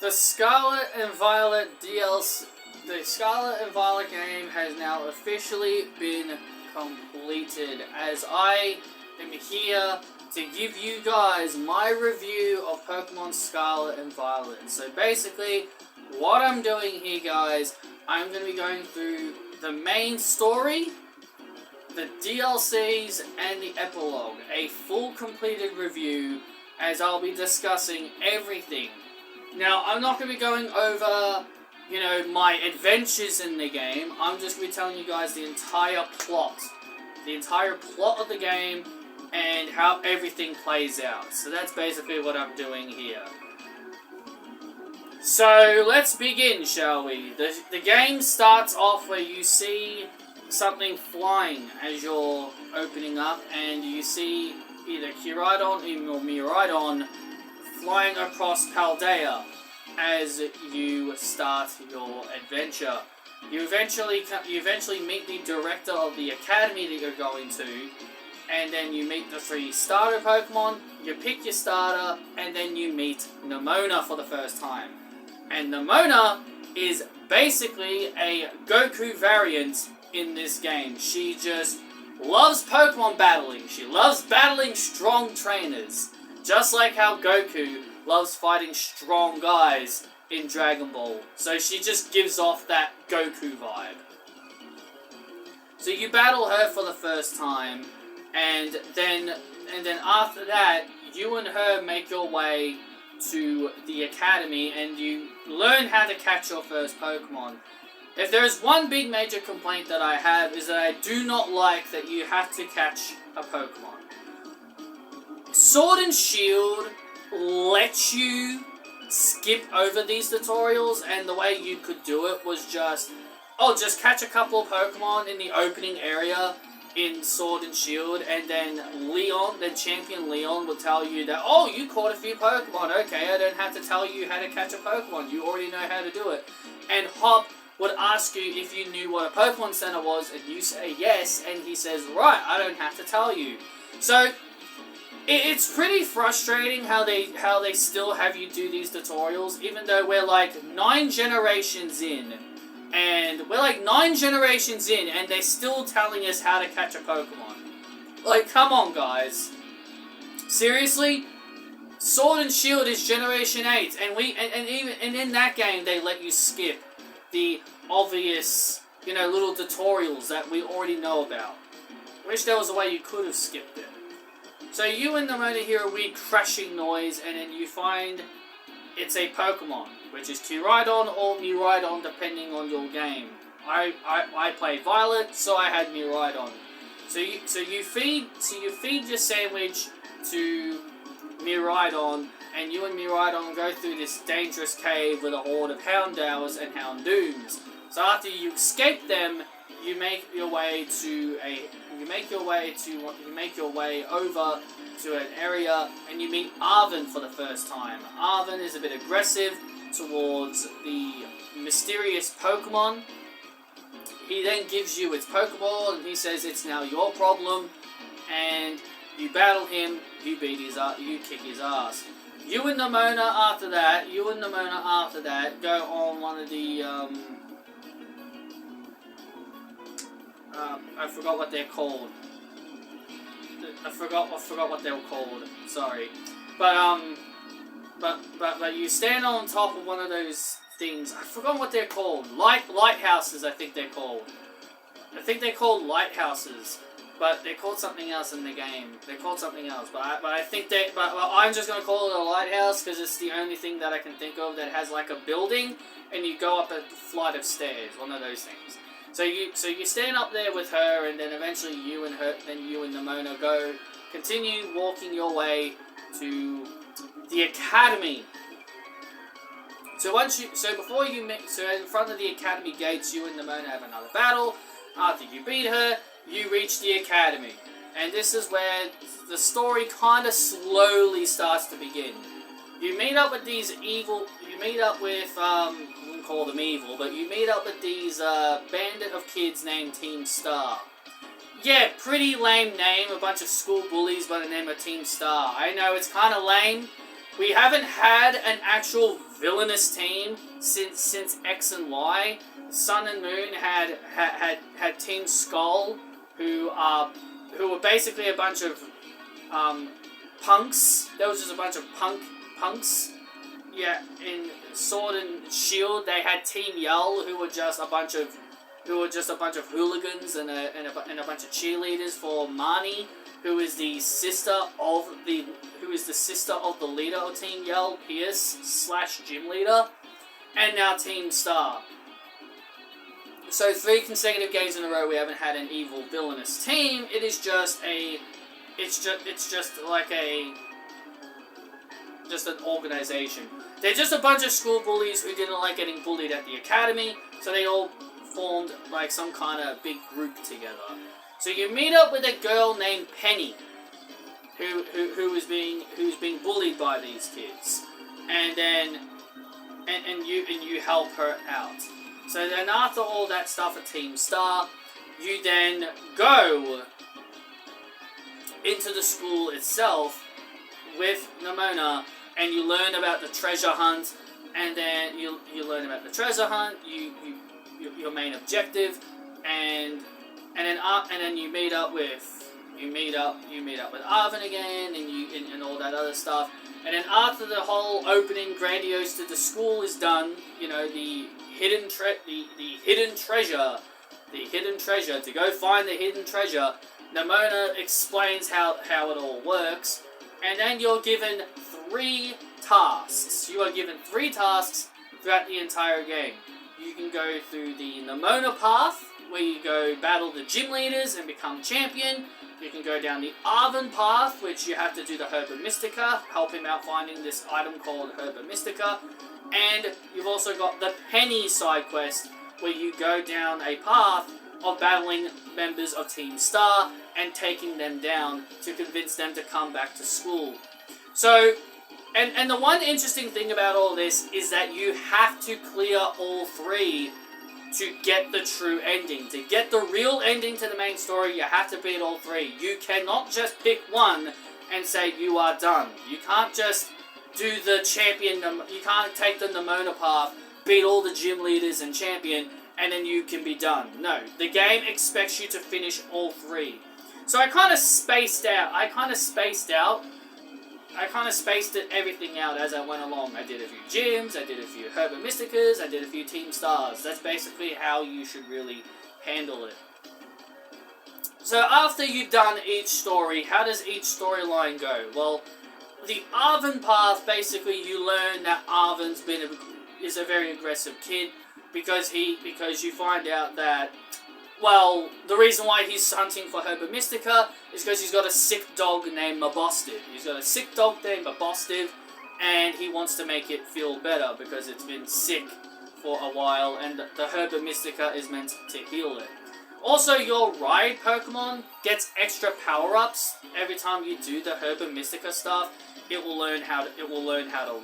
The Scarlet and Violet DLC, the Scarlet and Violet game has now officially been completed, as I am here to give you guys my review of Pokemon Scarlet and Violet. So basically, what I'm doing here, guys, I'm going to be going through the main story, the DLCs, and the epilogue. A full completed review, as I'll be discussing everything. Now, I'm not going to be going over, my adventures in the game. I'm just going to be telling you guys the entire plot. The entire plot of the game and how everything plays out. So that's basically what I'm doing here. So, let's begin, shall we? The game starts off where you see something flying as you're opening up, and you see either Kiridon or Miraidon flying across Paldea as you start your adventure. You eventually meet the director of the academy that you're going to, and then you meet the 3 starter Pokemon, you pick your starter, and then you meet Nemona for the first time. And Nemona is basically a Goku variant in this game. She just loves Pokemon battling. She loves battling strong trainers. Just like how Goku loves fighting strong guys in Dragon Ball. So she just gives off that Goku vibe. So you battle her for the first time, and then after that, you and her make your way to the academy, and you learn how to catch your first Pokemon. If there is one big major complaint that I have, is that I do not like that you have to catch a Pokemon. Sword and Shield lets you skip over these tutorials, and the way you could do it was just catch a couple of Pokemon in the opening area in Sword and Shield, and then Champion Leon would tell you that, oh, you caught a few Pokemon, okay, I don't have to tell you how to catch a Pokemon, you already know how to do it. And Hop would ask you if you knew what a Pokemon Center was, and you say yes, and he says, right, I don't have to tell you. So, it's pretty frustrating how they still have you do these tutorials, even though we're like 9 generations in. And we're like 9 generations in, and they're still telling us how to catch a Pokemon. Like, come on, guys. Seriously? Sword and Shield is Generation 8, and in that game they let you skip the obvious, little tutorials that we already know about. Wish there was a way you could have skipped it. So you and Nemona hear a weird crashing noise, and then you find it's a Pokemon, which is Kiridon or Miraidon, depending on your game. I played Violet, so I had Miraidon. So you feed your sandwich to Miraidon, and you and Miraidon go through this dangerous cave with a horde of Houndours and Houndooms. So after you escape them, you make your way over to an area, and you meet Arven for the first time. Arven is a bit aggressive towards the mysterious Pokemon. He then gives you its Pokeball, and he says it's now your problem, and you battle him, you kick his ass. You and Nemona after that go on one of the, I forgot what they're called. I forgot what they were called. Sorry, but you stand on top of one of those things. I forgot what they're called. Lighthouses, I think they're called. I think they're called lighthouses, but they're called something else in the game. They're called something else, but I'm just gonna call it a lighthouse because it's the only thing that I can think of that has like a building and you go up a flight of stairs. One of those things. So you stand up there with her, and then eventually you and Nemona continue walking your way to the academy. So in front of the academy gates, you and Nemona have another battle. After you beat her, you reach the academy, and this is where the story kind of slowly starts to begin. You meet up with these I wouldn't call them evil, but you meet up with these bandit of kids named Team Star. Yeah, pretty lame name, a bunch of school bullies by the name of Team Star. I know, it's kind of lame, we haven't had an actual villainous team since X and Y. Sun and Moon had Team Skull, who were basically a bunch of punks. There was just a bunch of punks. Yeah, in Sword and Shield, they had Team Yell, who were just a bunch of hooligans and a bunch of cheerleaders for Marnie, who is the sister of the leader of Team Yell, Pierce / gym leader, and now Team Star. So 3 consecutive games in a row we haven't had an evil villainous team. It is just an organization. They're just a bunch of school bullies who didn't like getting bullied at the academy, so they all formed like some kind of big group together. So you meet up with a girl named Penny, who's being bullied by these kids, and you help her out. So then after all that stuff at Team Star, you then go into the school itself with Nimona, and you learn about the treasure hunt, and then you learn about the treasure hunt, your main objective, and then you meet up with Arvin again, and all that other stuff. And then after the whole opening grandiose to the school is done, you know, the hidden treasure, to go find the hidden treasure, Nimona explains how it all works, and then you're given 3 tasks. You are given 3 tasks throughout the entire game. You can go through the Nimona path, where you go battle the gym leaders and become champion. You can go down the Arvin path, which you have to do the Herba Mystica, help him out finding this item called Herba Mystica. And you've also got the Penny side quest, where you go down a path of battling members of Team Star and taking them down to convince them to come back to school. So, and the one interesting thing about all this is that you have to clear all 3 to get the true ending. To get the real ending to the main story, you have to beat all 3. You cannot just pick one and say you are done. You can't just do the champion, you can't take the Nimona path, beat all the gym leaders and champion, and then you can be done. No, the game expects you to finish all 3. So I kind of spaced everything out as I went along. I did a few gyms, I did a few Herba Mysticas, I did a few Team Stars. That's basically how you should really handle it. So after you've done each story, how does each storyline go? Well, the Arvin path, basically you learn that Arvin's is a very aggressive kid, because you find out that, well, the reason why he's hunting for Herba Mystica is because he's got a sick dog named Mabostiv. And he wants to make it feel better because it's been sick for a while, and the Herba Mystica is meant to heal it. Also, your ride Pokemon gets extra power-ups every time you do the Herba Mystica stuff. It will learn how to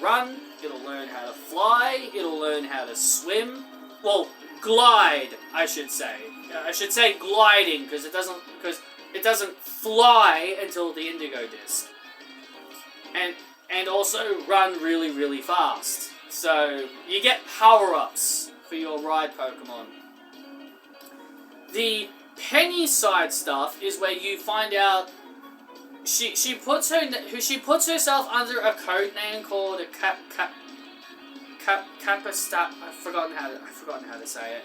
run, it'll learn how to fly, it'll learn how to swim. Well, glide, I should say. I should say gliding, because it doesn't fly until the Indigo Disc. And also run really, really fast. So you get power-ups for your ride Pokemon. The Penny side stuff is where you find out she puts herself under a code name called a Capistat. I've forgotten how to say it.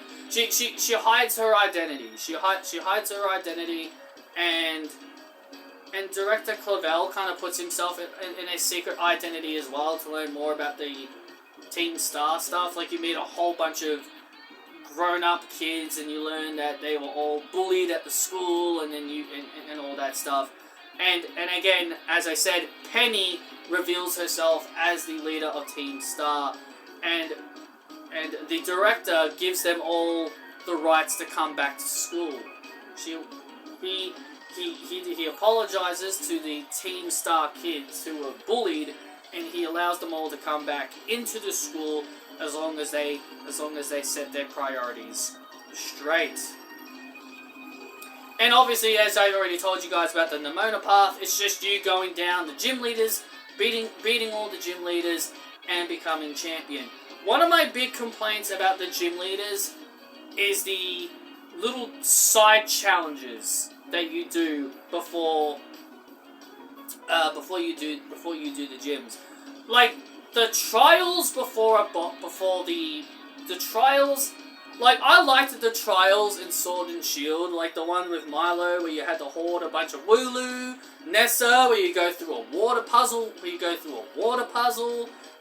She hides her identity. She hides her identity, and Director Clavel kind of puts himself in a secret identity as well to learn more about the Team Star stuff. Like, you meet a whole bunch of grown-up kids, and you learn that they were all bullied at the school, and then and all that stuff. And again, as I said, Penny reveals herself as the leader of Team Star, and the director gives them all the rights to come back to school. He apologizes to the Team Star kids who were bullied, and he allows them all to come back into the school as long as they set their priorities straight. And obviously, as I already told you guys about the Nimona path, it's just you going down the gym leaders beating all the gym leaders and becoming champion. One of my big complaints about the gym leaders is the little side challenges that you do before you do the gyms. Like the trials before the trials. Like, I liked the trials in Sword and Shield, like the one with Milo, where you had to hoard a bunch of Wooloo, Nessa, where you go through a water puzzle,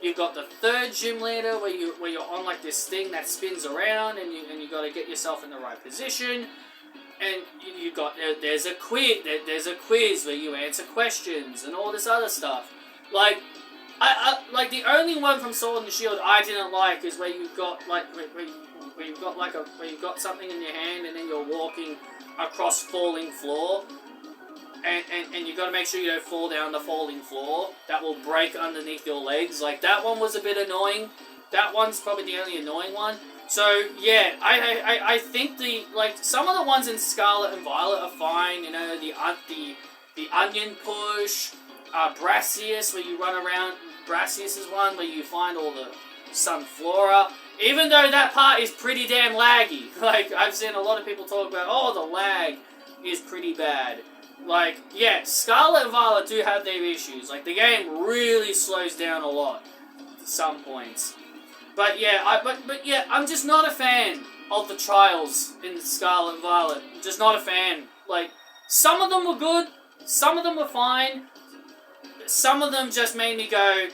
You've got the third gym leader, where you're on, like, this thing that spins around, and you got to get yourself in the right position, and you got, there's a quiz where you answer questions, and all this other stuff. Like, like, the only one from Sword and Shield I didn't like is where you've got, like, where you've got something in your hand and then you're walking across falling floor, and you got to make sure you don't fall down the falling floor. That will break underneath your legs. Like, that one was a bit annoying. That one's probably the only annoying one. So yeah, I think some of the ones in Scarlet and Violet are fine. You know, the onion push, Brassius, where you run around. Brassius is one where you find all the Sunflora. Even though that part is pretty damn laggy. Like, I've seen a lot of people talk about, oh, the lag is pretty bad. Like, yeah, Scarlet and Violet do have their issues. Like, the game really slows down a lot at some points. But yeah, but yeah, I'm just not a fan of the trials in Scarlet and Violet. I'm just not a fan. Like, some of them were good, some of them were fine, some of them just made me go,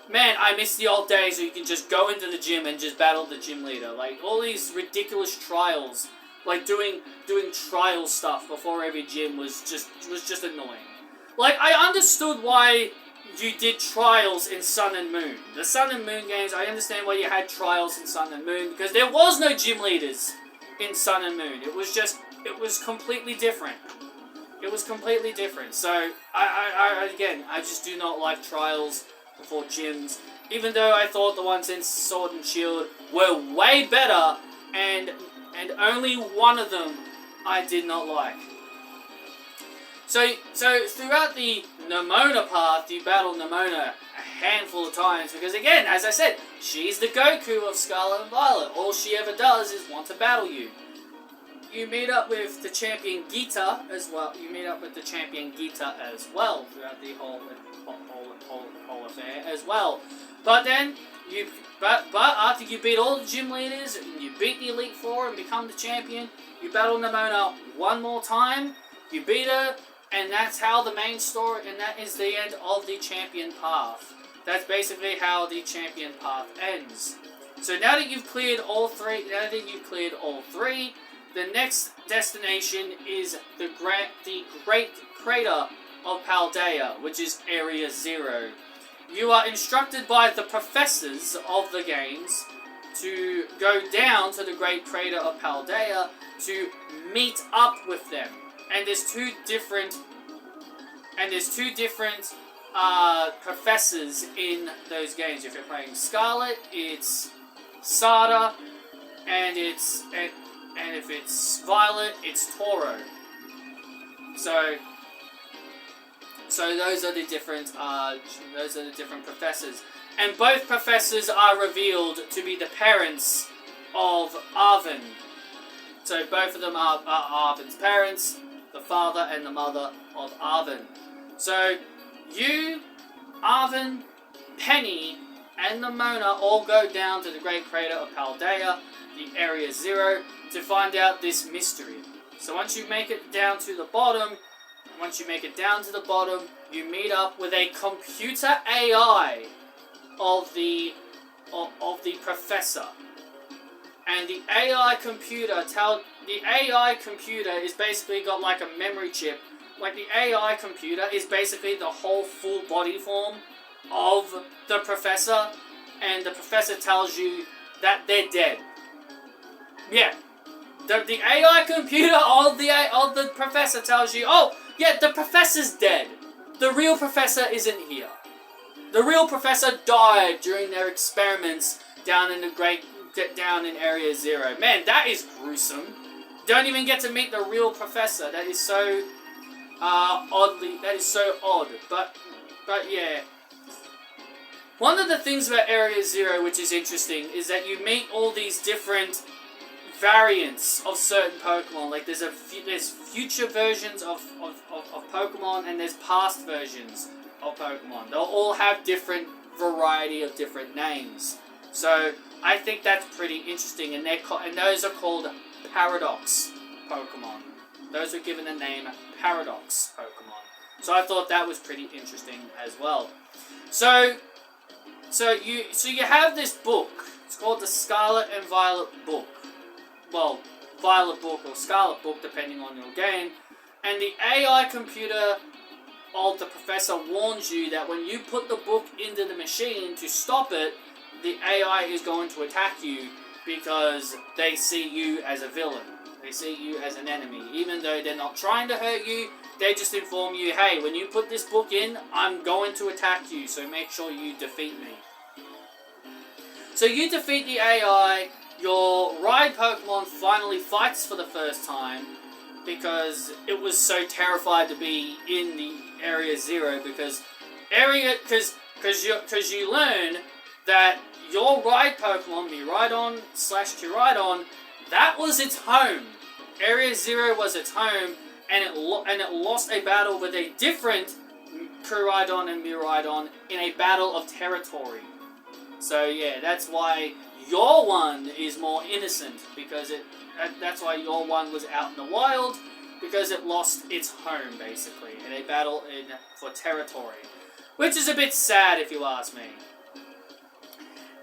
man, I miss the old days where you can just go into the gym and just battle the gym leader. Like, all these ridiculous trials, like doing trial stuff before every gym was just annoying. Like, I understood why you did trials in Sun and Moon. The Sun and Moon games, I understand why you had trials in Sun and Moon, because there was no gym leaders in Sun and Moon. It was completely different. It was completely different. So, I just do not like trials before gyms, even though I thought the ones in Sword and Shield were way better, and only one of them I did not like. So throughout the Nemona path, you battle Nemona a handful of times, because again, as I said, she's the Goku of Scarlet and Violet. All she ever does is want to battle you. You meet up with the champion Gita as well. Throughout the whole affair as well. But then but after you beat all the gym leaders and you beat the Elite Four and become the champion, you battle Nemona one more time. You beat her, and that's how the main story. And that is the end of the champion path. That's basically how the champion path ends. So now that you've cleared all three, the next destination is the Great Crater of Paldea, which is Area 0. You are instructed by the professors of the games to go down to the Great Crater of Paldea to meet up with them. And there's two different professors in those games. If you're playing Scarlet, it's Sada, and if it's Violet, it's Toro. So those are the different professors, and both professors are revealed to be the parents of Arven. So both of them are Arven's parents, the father and the mother of Arven. So you, Arven, Penny, and Nemona all go down to the Great Crater of Paldea, the Area 0, to find out this mystery. So once you make it down to the bottom, you meet up with a computer AI of the professor. And the AI computer is basically got like a memory chip. Like, the AI computer is basically the whole full body form of the professor, and the professor tells you that they're dead. Yeah. The AI computer of the professor tells you, oh, yeah, the professor's dead. The real professor isn't here. The real professor died during their experiments down in Area 0. Man, that is gruesome. Don't even get to meet the real professor. That is so That is so odd. But yeah. One of the things about Area Zero which is interesting is that you meet all these different variants of certain Pokemon. Like there's future versions of Pokemon and there's past versions of Pokemon. They'll all have different variety of different names. So I think that's pretty interesting, and those are called Paradox Pokemon. Those were given the name Paradox Pokemon. So I thought that was pretty interesting as well. So you have this book. It's called the Scarlet and Violet book. Well, Violet book or Scarlet book, depending on your game. And the AI computer of the professor warns you that when you put the book into the machine to stop it, the AI is going to attack you because they see you as a villain. They see you as an enemy. Even though they're not trying to hurt you, they just inform you, hey, when you put this book in, I'm going to attack you, so make sure you defeat me. So you defeat the AI, your ride Pokemon finally fights for the first time because it was so terrified to be in the Area Zero because you learn that your ride Pokemon, Miraidon/Koraidon, that was its home. Area Zero was its home, and it lost a battle with a different Koraidon and Miraidon in a battle of territory. So yeah, that's why your one is more innocent, because that's why your one was out in the wild, because it lost its home, basically, in a battle for territory. Which is a bit sad, if you ask me.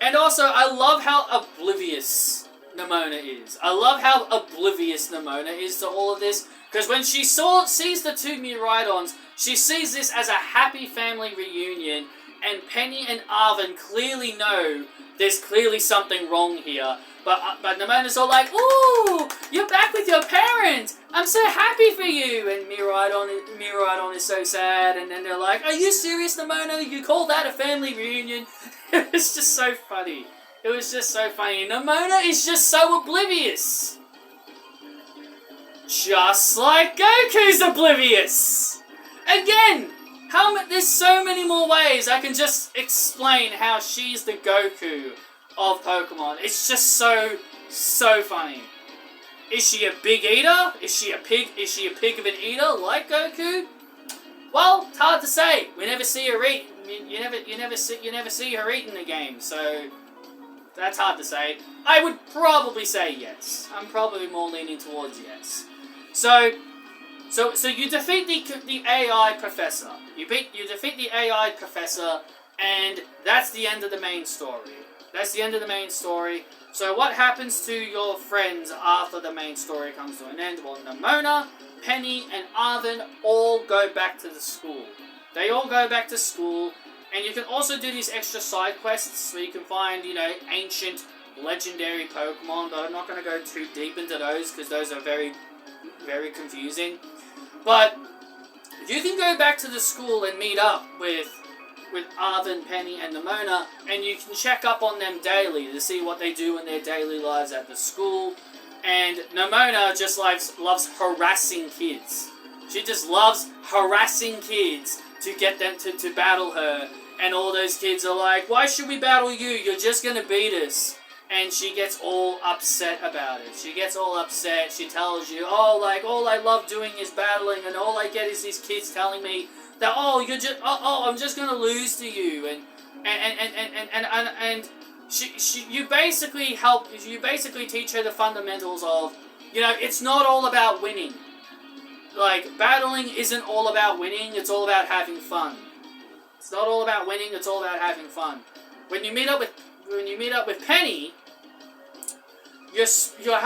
And also, I love how oblivious Nimona is. I love how oblivious Nimona is to all of this, because when she sees the two Miraidons, she sees this as a happy family reunion, and Penny and Arven clearly know there's clearly something wrong here. But Nimona's all like, ooh, you're back with your parents! I'm so happy for you! And Miraidon is so sad, and then they're like, are you serious, Nimona? You call that a family reunion? It was just so funny. It was just so funny. Nimona is just so oblivious. Just like Goku's oblivious! Again! There's so many more ways I can just explain how she's the Goku of Pokemon. It's just so funny. Is she a big eater? Is she a pig? Is she a pig of an eater like Goku? Well, it's hard to say. We never see her eat. You never see her eat in the game, so that's hard to say. I would probably say yes. I'm probably more leaning towards yes. So you defeat the AI professor. You defeat the AI professor, and that's the end of the main story. That's the end of the main story. So what happens to your friends after the main story comes to an end? Well, Nimona, Penny, and Arven all go back to the school. They all go back to school, and you can also do these extra side quests where you can find, ancient, legendary Pokemon, but I'm not going to go too deep into those because those are very, very confusing. But you can go back to the school and meet up with Arven, Penny, and Nimona, and you can check up on them daily to see what they do in their daily lives at the school. And Nimona just loves harassing kids. She just loves harassing kids to get them to battle her. And all those kids are like, why should we battle you? You're just going to beat us. And she gets all upset about it. She gets all upset. She tells you, all I love doing is battling, and all I get is these kids telling me that, I'm just gonna lose to you, and you basically teach her the fundamentals of, it's not all about winning. Like, battling isn't all about winning. It's all about having fun. It's not all about winning. It's all about having fun. When you meet up with Penny, you're standing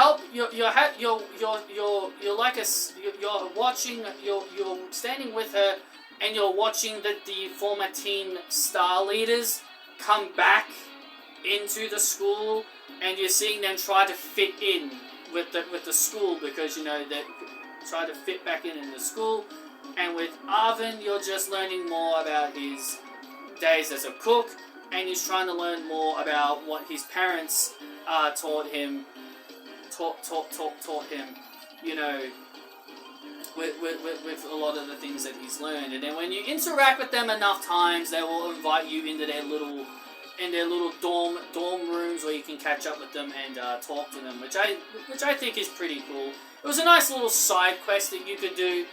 with her, and you're watching the former Team Star leaders come back into the school, and you're seeing them try to fit in with the school, because they try to fit back in the school. And with Arven, you're just learning more about his days as a cook, and he's trying to learn more about what his parents taught him, with a lot of the things that he's learned. And then when you interact with them enough times, they will invite you into their little dorm rooms where you can catch up with them and talk to them, which I think is pretty cool. It was a nice little side quest that you could do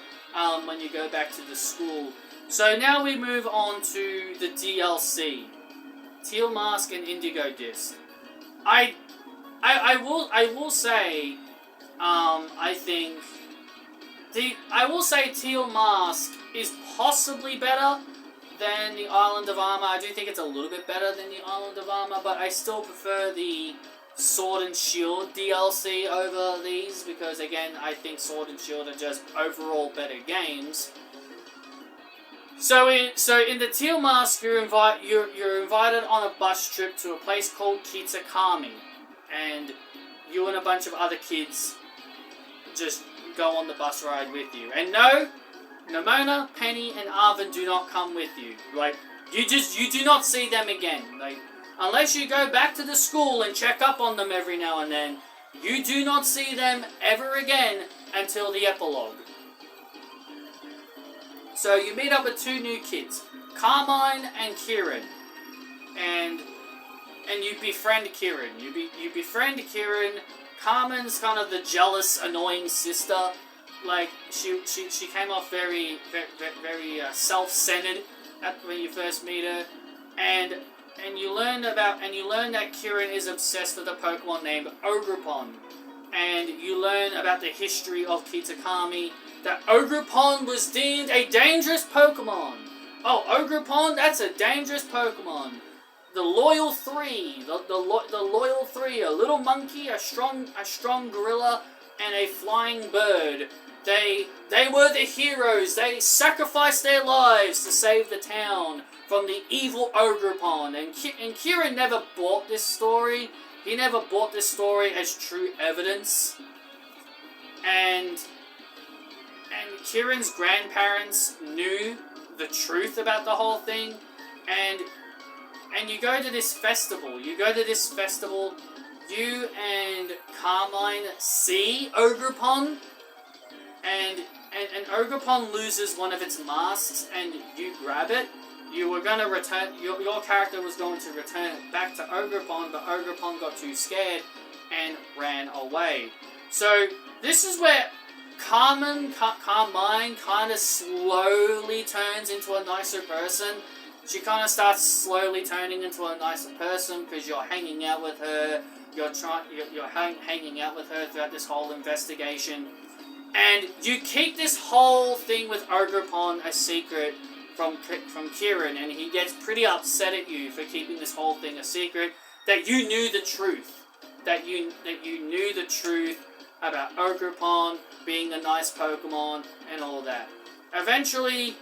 when you go back to the school. So now we move on to the DLC, Teal Mask and Indigo Disc. I will say, I will say Teal Mask is possibly better than the Island of Armor. I do think it's a little bit better than the Island of Armor, but I still prefer the Sword and Shield DLC over these, because again, I think Sword and Shield are just overall better games. So in the Teal Mask, you're invited on a bus trip to a place called Kitakami, and you and a bunch of other kids just go on the bus ride with you. And no, Nimona, Penny, and Arvin do not come with you. Like, you do not see them again. Like, unless you go back to the school and check up on them every now and then, you do not see them ever again until the epilogue. So you meet up with two new kids, Carmine and Kieran, and you befriend Kieran. You befriend Kieran. Carmen's kind of the jealous, annoying sister. Like, she came off very self-centered when you first meet her, and you learn that Kieran is obsessed with a Pokemon named Ogerpon, and you learn about the history of Kitakami, that Ogerpon was deemed a dangerous Pokemon. Oh, Ogerpon, that's a dangerous Pokemon. The Loyal Three, the Loyal Three, a little monkey, a strong gorilla, and a flying bird. They were the heroes. They sacrificed their lives to save the town from the evil Ogerpon. And Kieran never bought this story. He never bought this story as true evidence. And Kieran's grandparents knew the truth about the whole thing. And you go to this festival. You and Carmine see Ogerpon. And Ogerpon loses one of its masks, and you grab it. You were going to return... Your character was going to return it back to Ogerpon, but Ogerpon got too scared and ran away. So, this is where Carmine kind of slowly turns into a nicer person. She kind of starts slowly turning into a nicer person because you're hanging out with her. You're hanging out with her throughout this whole investigation. And you keep this whole thing with Ogerpon a secret from Kieran, and he gets pretty upset at you for keeping this whole thing a secret, that you knew the truth. That you knew the truth about Ogerpon being a nice Pokemon and all that. Eventually,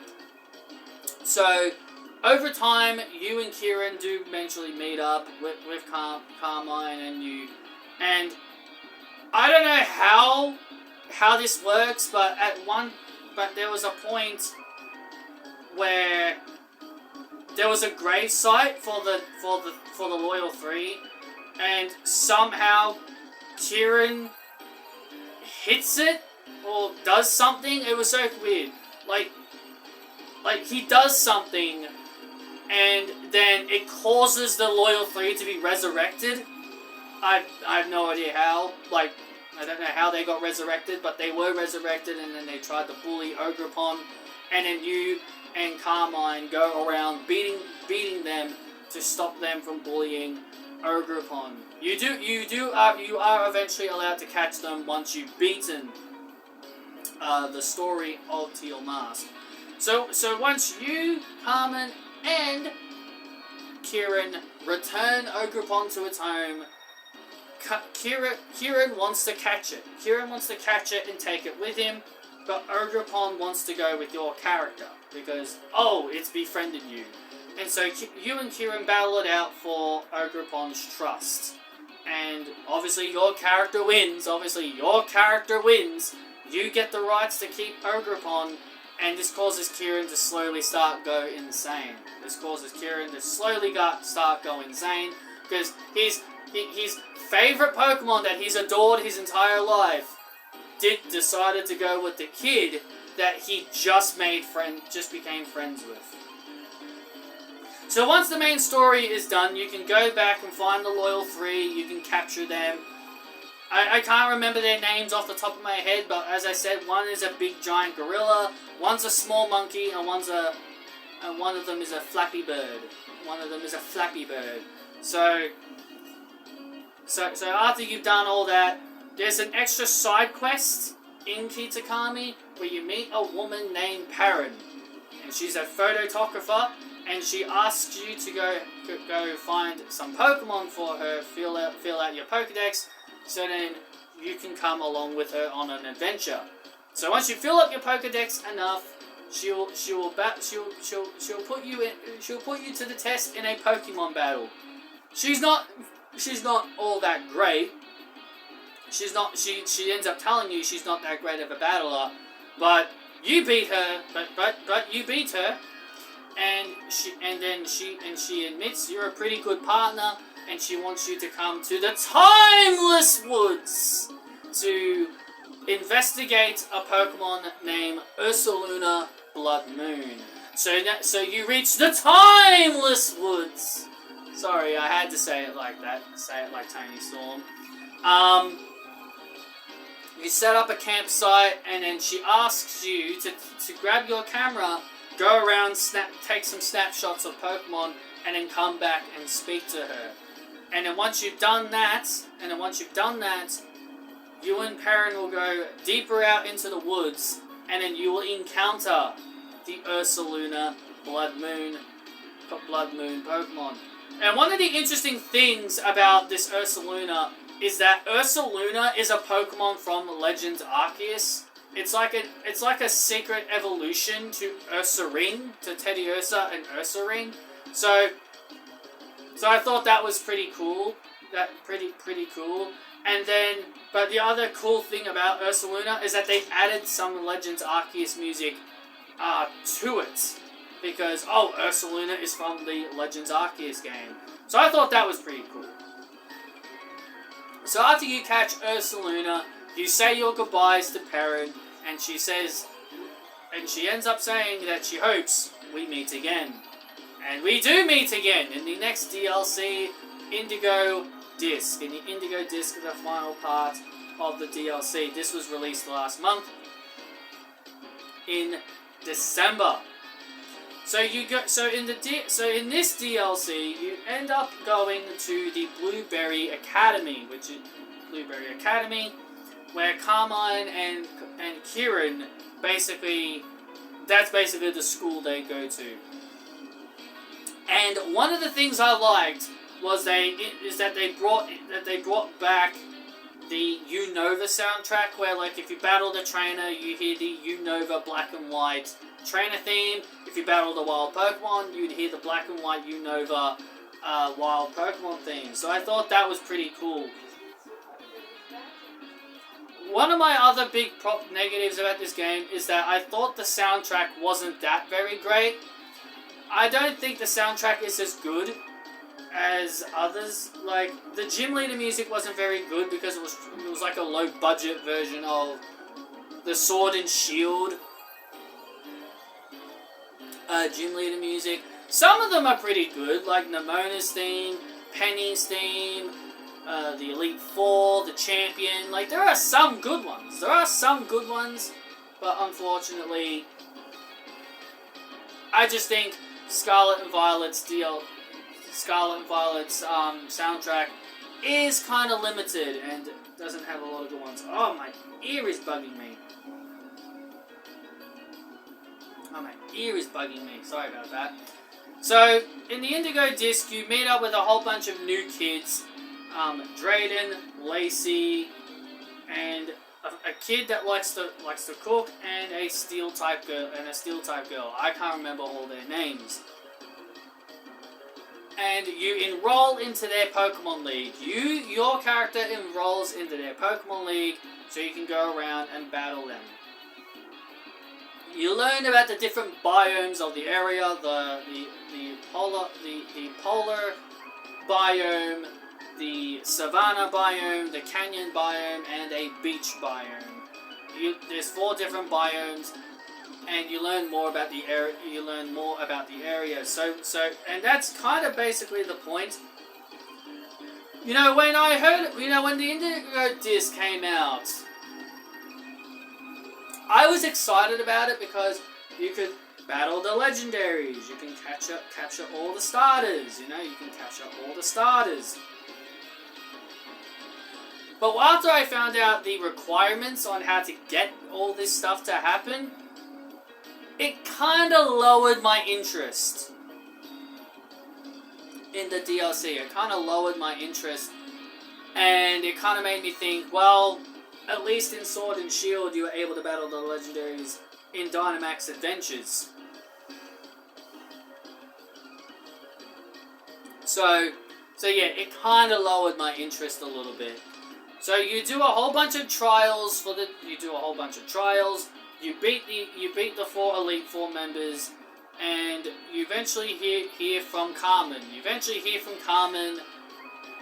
so over time, you and Kieran do eventually meet up with Carmine and you. And I don't know how this works, but there was a point where there was a grave site for the Loyal Three, and somehow Kieran hits it or does something. It was so weird. Like he does something, and then it causes the Loyal Three to be resurrected. I have no idea how. Like, I don't know how they got resurrected, but they were resurrected, and then they tried to bully Ogerpon, and then you and Carmine go around beating them to stop them from bullying Ogerpon. You are eventually allowed to catch them once you've beaten the story of Teal Mask. So once you, Carmine, and Kieran return Ogerpon to its home, Kieran wants to catch it. Kieran wants to catch it and take it with him, but Ogerpon wants to go with your character because, it's befriended you. And so you and Kieran battle it out for Ogerpon's trust. And obviously your character wins. You get the rights to keep Ogerpon, and this causes Kieran to slowly go insane. Because his favorite Pokemon that he's adored his entire life decided to go with the kid that he just became friends with. So once the main story is done, you can go back and find the Loyal Three, you can capture them. I can't remember their names off the top of my head, but as I said, one is a big giant gorilla, one's a small monkey, and one of them is a flappy bird. So after you've done all that, there's an extra side quest in Kitakami where you meet a woman named Perrin, and she's a photographer, and she asks you to go find some Pokemon for her, fill out your Pokedex, so then you can come along with her on an adventure. So once you fill up your Pokedex enough, she'll put you to the test in a Pokemon battle. She's not all that great. She ends up telling you she's not that great of a battler, but you beat her. But you beat her, and she admits you're a pretty good partner, and she wants you to come to the Timeless Woods to investigate a Pokemon named Ursaluna Blood Moon. So you reach the Timeless Woods. Sorry, I had to say it like that. Say it like Tony Storm. You set up a campsite, and then she asks you to grab your camera, go around, take some snapshots of Pokemon, and then come back and speak to her. And then once you've done that, you and Perrin will go deeper out into the woods, and then you will encounter the Ursaluna Blood Moon Pokemon. And one of the interesting things about this Ursaluna is that Ursaluna is a Pokemon from Legends Arceus. It's like a secret evolution to Ursaring, to Teddiursa and Ursaring. So I thought that was pretty cool. Pretty cool. And then, but the other cool thing about Ursaluna is that they added some Legends Arceus music to it. Because, Ursaluna is from the Legends Arceus game. So I thought that was pretty cool. So after you catch Ursaluna, you say your goodbyes to Perrin, and she ends up saying that she hopes we meet again. And we do meet again in the next DLC, Indigo Disc. And the Indigo Disc is the final part of the DLC. This was released last month in December. So in this DLC, you end up going to the Blueberry Academy, where Carmine and Kieran that's basically the school they go to. And one of the things I liked was that they brought back the Unova soundtrack, where like if you battle the trainer, you hear the Unova Black and White trainer theme. If you battle the wild Pokemon, you'd hear the Black and White Unova wild Pokemon theme. So I thought that was pretty cool. One of my other big negatives about this game is that I thought the soundtrack wasn't that very great. I don't think the soundtrack is as good as others. Like, the gym leader music wasn't very good because it was like a low budget version of the Sword and Shield gym leader music. Some of them are pretty good, like Nemona's theme, Penny's theme, the Elite Four, the Champion. Like, there are some good ones. But unfortunately, I just think Scarlet and Violet's soundtrack is kind of limited and doesn't have a lot of good ones. Oh, my ear is bugging me. Sorry about that. So, in the Indigo Disc, you meet up with a whole bunch of new kids. Drayden, Lacey, and a kid that likes to cook, and a steel type girl. I can't remember all their names. And you enroll into their Pokemon League. Your character enrolls into their Pokemon League, so you can go around and battle them. You learn about the different biomes of the area, the polar biome, the savanna biome, the canyon biome, and a beach biome. there's 4 different biomes, and you learn more about the area. So, and that's kind of basically the point. You know, when I heard, when the Indigo Disc came out, I was excited about it because you could battle the legendaries. You can capture all the starters. You can capture all the starters. But after I found out the requirements on how to get all this stuff to happen, it kind of lowered my interest in the DLC. It kind of lowered my interest, and it kind of made me think, well, at least in Sword and Shield you were able to battle the legendaries in Dynamax Adventures. So yeah, it kind of lowered my interest a little bit. So you do a whole bunch of trials You beat the 4 Elite Four members, and you eventually hear from Carmen. You eventually hear from Carmen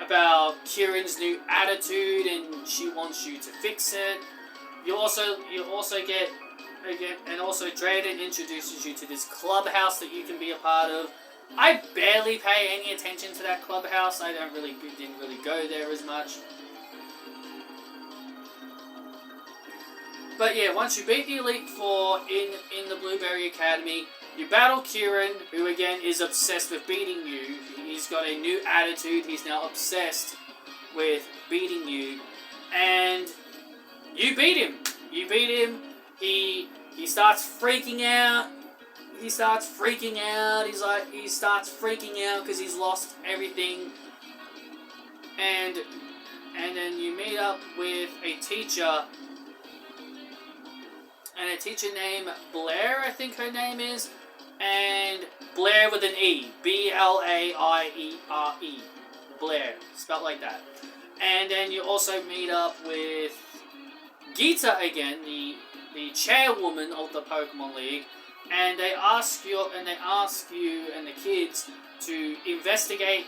about Kieran's new attitude, and she wants you to fix it. You also get and also Drayden introduces you to this clubhouse that you can be a part of. I barely pay any attention to that clubhouse. I didn't really go there as much. But yeah, once you beat the Elite Four in the Blueberry Academy, you battle Kieran, who again is obsessed with beating you. He's got a new attitude. He's now obsessed with beating you, and you beat him. He starts freaking out. He starts freaking out because he's lost everything. And then you meet up with a teacher. And a teacher named Blair, I think her name is. And Blair with an E. B-L-A-I-E-R-E. Blair. Spelled like that. And then you also meet up with Geeta again, the chairwoman of the Pokemon League. And they ask you and the kids to investigate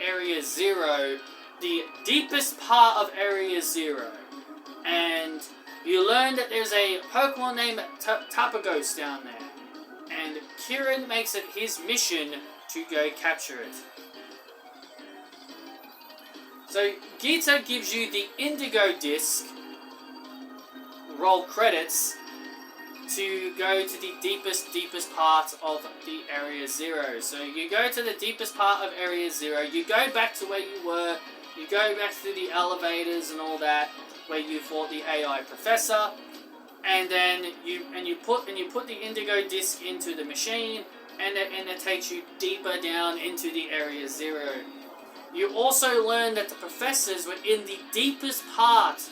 Area 0, the deepest part of Area 0. And you learn that there's a Pokemon named Tapagos down there. And Kieran makes it his mission to go capture it. So Geeta gives you the Indigo Disc, roll credits, to go to the deepest part of the Area 0. So you go to the deepest part of Area 0, you go back to where you were, you go back through the elevators and all that, where you fought the AI professor, and then you put the Indigo Disc into the machine, and it takes you deeper down into the Area 0. You also learn that the professors were in the deepest part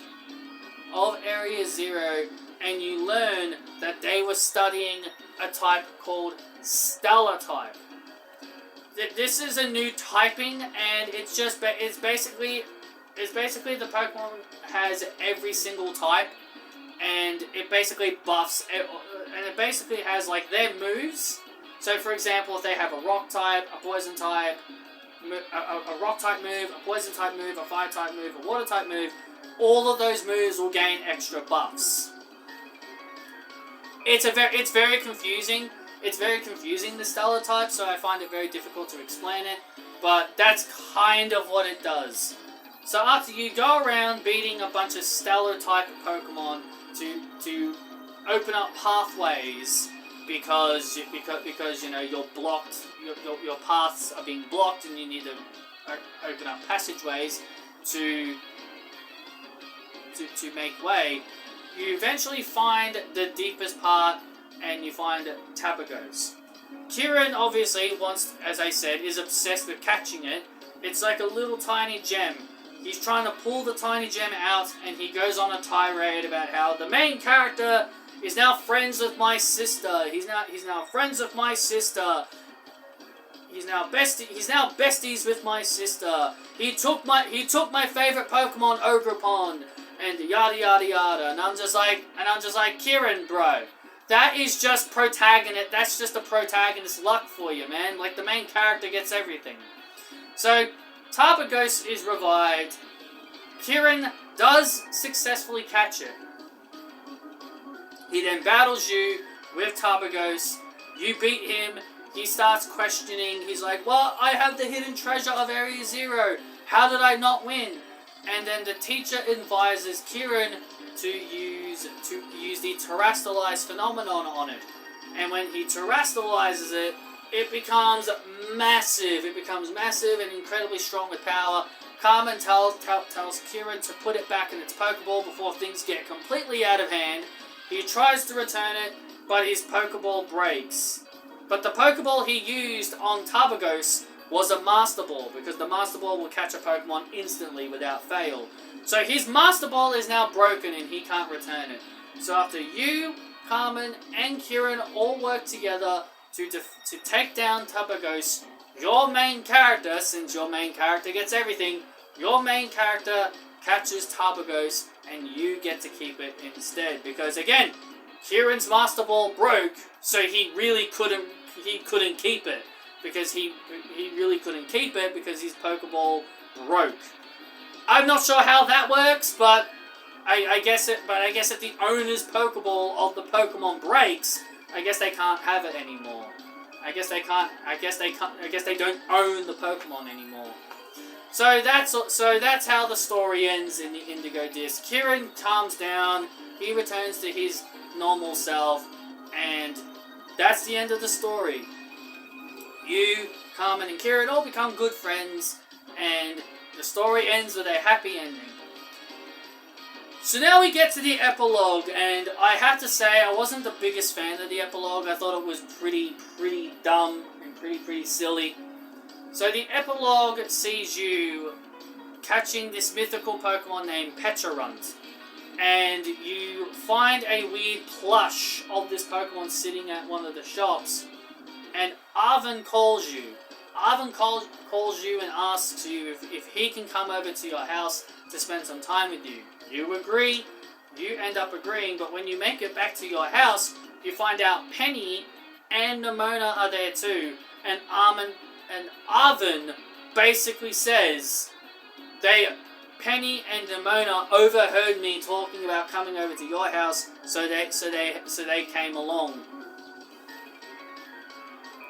of Area 0, and you learn that they were studying a type called Stellar type. This is a new typing, and it's basically the Pokemon has every single type, and it basically buffs, and it basically has like their moves. So for example, if they have a rock type, a poison type, a rock type move, a poison type move, a fire type move, a water type move, all of those moves will gain extra buffs. It's very confusing. It's very confusing, the Stellar type, so I find it very difficult to explain it, but that's kind of what it does. So after you go around beating a bunch of Stellar type Pokemon to open up pathways, because you're blocked, your paths are being blocked, and you need to open up passageways to make way. You eventually find the deepest part, and you find Tapagos. Kieran obviously as I said, is obsessed with catching it. It's like a little tiny gem. He's trying to pull the tiny gem out, and he goes on a tirade about how the main character is now friends with my sister. He's now friends with my sister. He's now besties with my sister. He took my favorite Pokemon, Ogerpon, and yada yada yada. And I'm just like Kieran, bro. That is just protagonist. That's just a protagonist luck for you, man. Like, the main character gets everything. So Tapagos is revived. Kieran does successfully catch it. He then battles you with Tabagos. You beat him. He starts questioning. He's like, well, I have the hidden treasure of Area Zero. How did I not win? And then the teacher advises Kieran to use the terrestrialized phenomenon on it. And when he terrestrializes it, it becomes massive. It becomes massive and incredibly strong with power. Carmen tells Kieran to put it back in its Pokeball before things get completely out of hand. He tries to return it, but his Pokeball breaks. But the Pokeball he used on Tabagos was a Master Ball, because the Master Ball will catch a Pokemon instantly without fail. So his Master Ball is now broken and he can't return it. So after you, Carmen, and Kieran all work together to take down Tabagos, your main character, since your main character gets everything, your main character catches Tabagos and you get to keep it instead. Because again, Kieran's Master Ball broke, so he really couldn't keep it. Because he really couldn't keep it because his Pokeball broke. I'm not sure how that works, but I guess if the owner's Pokeball of the Pokemon breaks, I guess they can't have it anymore. I guess they don't own the Pokemon anymore. So that's how the story ends in the Indigo Disc. Kieran calms down, he returns to his normal self, and that's the end of the story. You, Carmen, and Kieran all become good friends, and the story ends with a happy ending. So now we get to the epilogue, and I have to say I wasn't the biggest fan of the epilogue. I thought it was pretty dumb and pretty silly. So the epilogue sees you catching this mythical Pokemon named Pecharunt, and you find a weird plush of this Pokemon sitting at one of the shops, and Arvin calls you. Arvin calls you and asks you if he can come over to your house to spend some time with you. You agree, you end up agreeing, but when you make it back to your house, you find out Penny and Nimona are there too, and Arvin basically says, Penny and Nimona overheard me talking about coming over to your house, so they came along.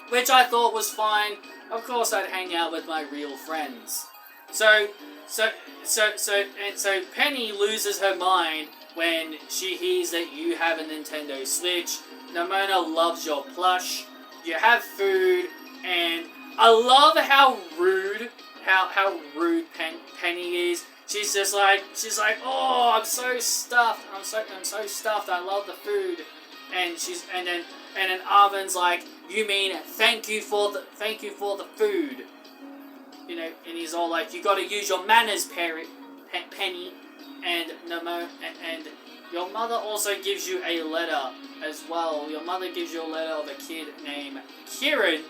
Which I thought was fine. Of course, I'd hang out with my real friends. So Penny loses her mind when she hears that you have a Nintendo Switch. Nimona loves your plush. You have food, and I love how rude Penny is. She's like, oh, I'm so stuffed. I'm so stuffed. I love the food, and then Arvin's like, you mean thank you for the food, you know? And he's all like, you got to use your manners, Penny, and your mother also gives you a letter as well. Your mother gives you a letter of a kid named Kieran,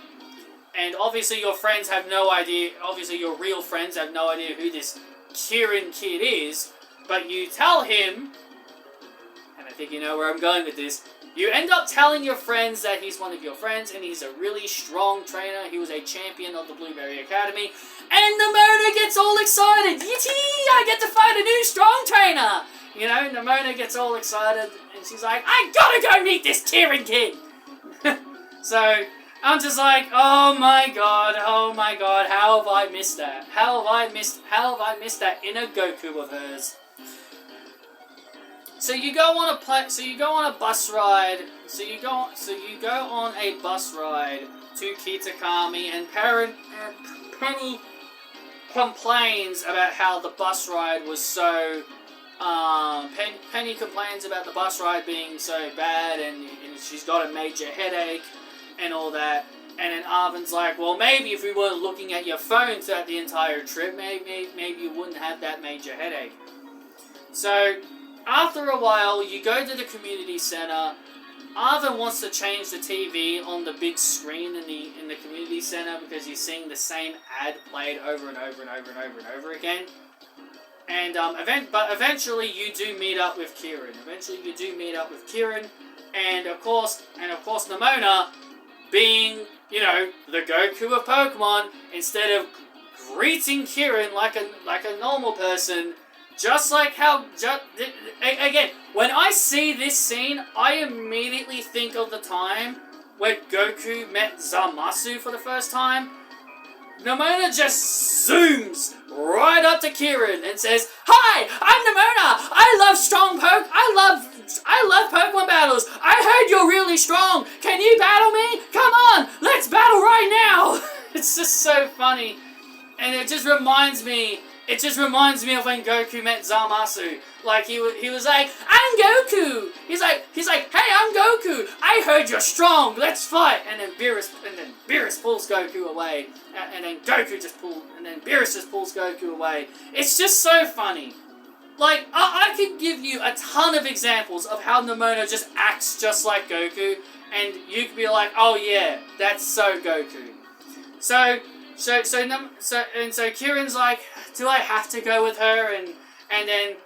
and obviously your friends have no idea. Obviously your real friends have no idea who this Kieran kid is, but you tell him, and I think you know where I'm going with this. You end up telling your friends that he's one of your friends, and he's a really strong trainer. He was a champion of the Blueberry Academy. And Nimona gets all excited. Yittee! I get to fight a new strong trainer! You know, Nimona gets all excited, and she's like, I gotta go meet this Kieran kid! So, I'm just like, oh my god, how have I missed that? How have I missed that inner Goku of hers? So you go on a bus ride. So you go on a bus ride to Kitakami, and Penny complains about how the bus ride was so. Penny complains about the bus ride being so bad, and she's got a major headache and all that. And then Arvin's like, well, maybe if we weren't looking at your phone throughout the entire trip, maybe you wouldn't have that major headache. So after a while, you go to the community center. Arvin wants to change the TV on the big screen in the community center because he's seeing the same ad played over and over and over and over and over again. And but eventually you do meet up with Kieran. And of course Nimona, being, you know, the Goku of Pokemon, instead of greeting Kieran like a normal person, Just like how, again, when I see this scene, I immediately think of the time when Goku met Zamasu for the first time. Nemona just zooms right up to Kirin and says, "Hi, I'm Nemona. I love strong I love Pokemon battles. I heard you're really strong. Can you battle me? Come on, let's battle right now." It's just so funny, and it just reminds me of when Goku met Zamasu. Like he was like, "I'm Goku." He's like, "Hey, I'm Goku. I heard you're strong. Let's fight." And then Beerus pulls Goku away, and then Beerus just pulls Goku away. It's just so funny. Like I could give you a ton of examples of how Nemona just acts just like Goku, and you could be like, "Oh yeah, that's so Goku." So Kirin's like, "Do I have to go with her?" And then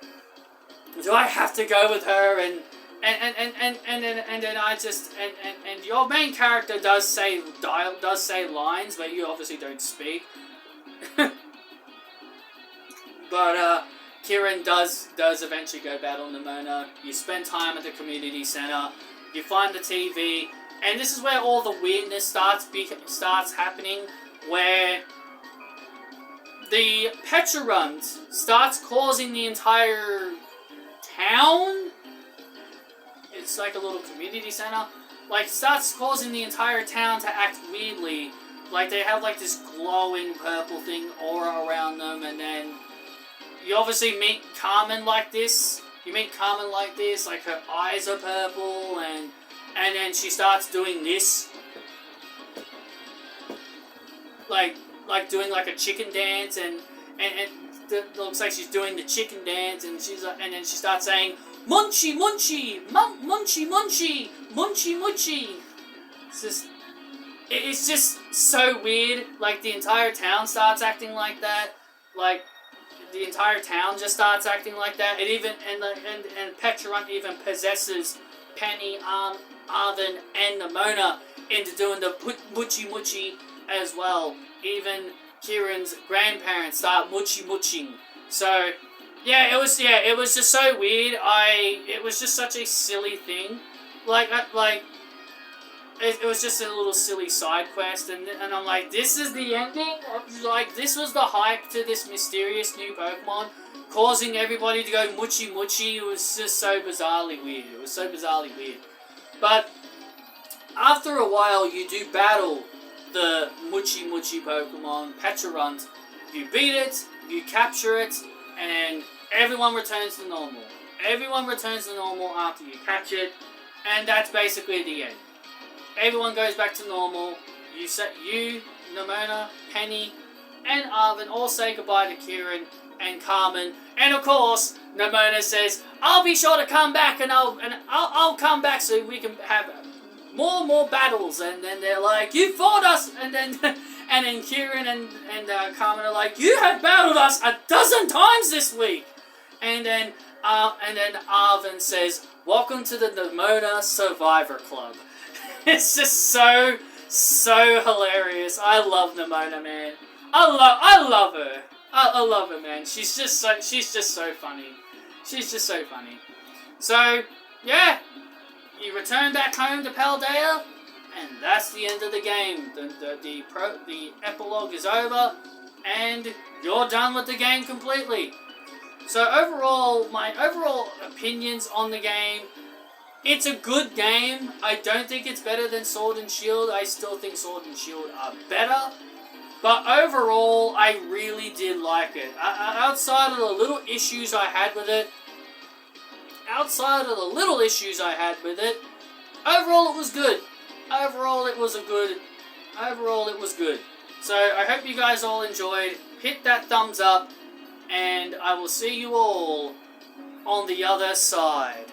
do I have to go with her? And then I just and your main character does say lines, but you obviously don't speak. But Kirin does eventually go battle Nemona. You spend time at the community center. You find the TV, and this is where all the weirdness starts happening, where the Pecharunt starts causing the entire town. It's like a little community center. Like, starts causing the entire town to act weirdly. Like, they have like this glowing purple thing aura around them, and then you obviously meet Carmen like this. Like her eyes are purple, and then she starts doing this. Like doing like a chicken dance, and it looks like she's doing the chicken dance, and and then she starts saying, "Munchie, munchie, munchie, munchie, munchie, munchie." It's just so weird. Like, the entire town starts acting like that. Like, the entire town just starts acting like that. It even and Pecharunt even possesses Penny, Arvin, and Nemona into doing the muchi muchi as well. Even Kirin's grandparents start muching. So yeah, it was just so weird. It was just such a silly thing. It was just a little silly side quest, and I'm like, this is the ending? Like, this was the hype to this mysterious new Pokemon, causing everybody to go muchi muchi. It was just so bizarrely weird. But after a while, you do battle the muchi muchi Pokemon, Pecharunt. You beat it, you capture it, and everyone returns to normal. Everyone returns to normal after you catch it, and that's basically the end. Everyone goes back to normal. You, Nemona, Penny, and Arvin all say goodbye to Kirin and Carmen, and of course, Nemona says, "I'll be sure to come back, and I'll come back so we can have more battles." And then they're like, "You fought us," and then Kirin and Carmen are like, "You have battled us 12 times this week." And then Arvin says, "Welcome to the Nemona Survivor Club." It's just so hilarious. I love Nemona, man. I love her. I love her, man. She's just so funny. She's just so funny. So yeah, you return back home to Paldea, and that's the end of the game. The epilogue is over, and you're done with the game completely. So overall, my overall opinions on the game. It's a good game. I don't think it's better than Sword and Shield. I still think Sword and Shield are better. But overall, I really did like it. Outside of the little issues I had with it, overall it was good. Overall it was good. So I hope you guys all enjoyed. Hit that thumbs up, and I will see you all on the other side.